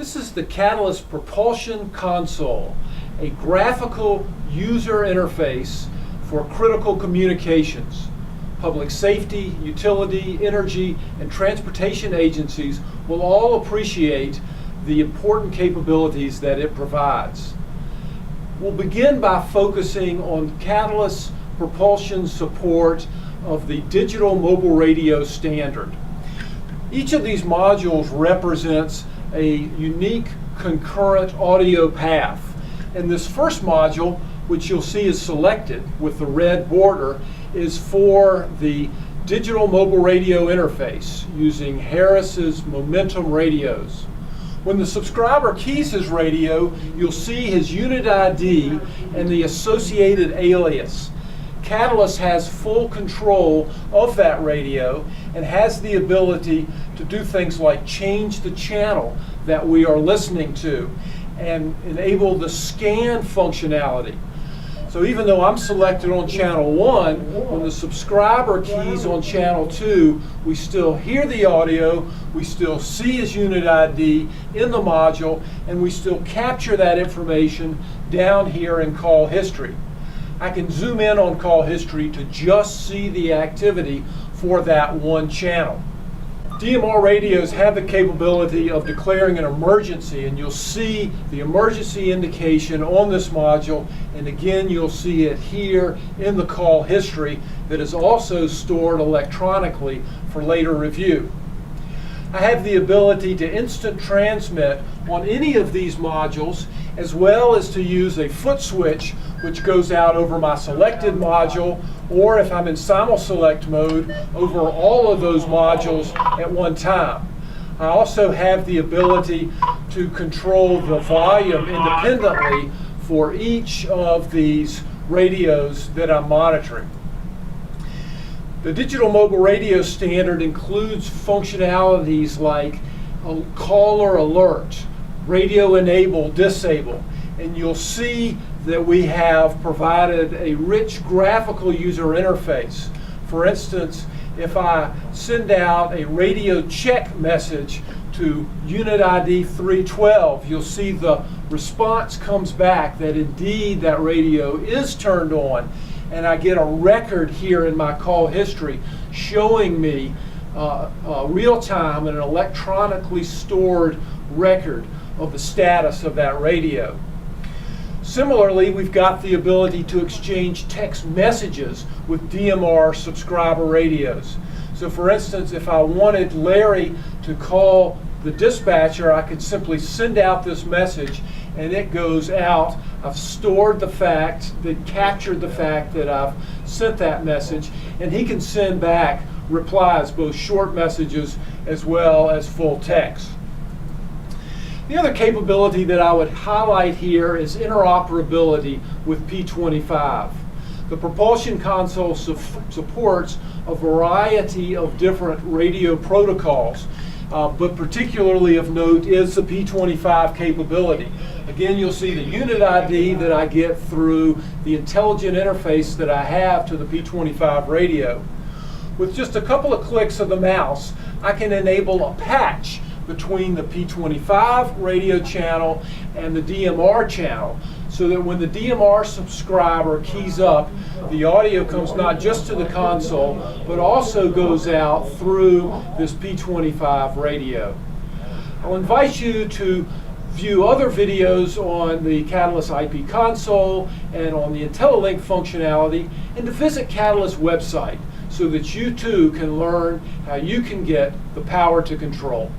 This is the Catalyst Propulsion console, a graphical user interface for critical communications. Public safety, utility, energy, and transportation agencies will all appreciate the important capabilities that it provides. We'll begin by focusing on Catalyst Propulsion's support of the digital mobile radio standard. Each of these modules represents a unique concurrent audio path. And this first module, which you'll see is selected with the red border, is for the digital mobile radio interface using Harris's Momentum radios. When the subscriber keys his radio, you'll see his unit ID and the associated alias. Catalyst has full control of that radio and has the ability to do things like change the channel that we are listening to and enable the scan functionality. So even though I'm selected on channel 1, when the subscriber keys on channel 2, we still hear the audio, we still see his unit ID in the module, and we still capture that information down here in call history. I can zoom in on call history to just see the activity for that one channel. DMR radios have the capability of declaring an emergency, and you'll see the emergency indication on this module, and again you'll see it here in the call history that is also stored electronically for later review. I have the ability to instant transmit on any of these modules, as well as to use a foot switch which goes out over my selected module, or if I'm in simul-select mode, over all of those modules at one time. I also have the ability to control the volume independently for each of these radios that I'm monitoring. The digital mobile radio standard includes functionalities like a caller alert, radio enable, disable, and you'll see that we have provided a rich graphical user interface. For instance, if I send out a radio check message to unit ID 312, you'll see the response comes back that indeed that radio is turned on, and I get a record here in my call history showing me real time and an electronically stored record of the status of that radio. Similarly, we've got the ability to exchange text messages with DMR subscriber radios. So for instance, if I wanted Larry to call the dispatcher, I could simply send out this message and it goes out. I've stored the fact, captured the fact that I've sent that message, and he can send back replies, both short messages as well as full text. The other capability that I would highlight here is interoperability with P25. The Propulsion console supports a variety of different radio protocols, but particularly of note is the P25 capability. Again, you'll see the unit ID that I get through the intelligent interface that I have to the P25 radio. With just a couple of clicks of the mouse, I can enable a patch between the P25 radio channel and the DMR channel, so that when the DMR subscriber keys up, the audio comes not just to the console, but also goes out through this P25 radio. I'll invite you to view other videos on the Catalyst IP console and on the IntelliLink functionality, and to visit Catalyst's website so that you too can learn how you can get the power to control.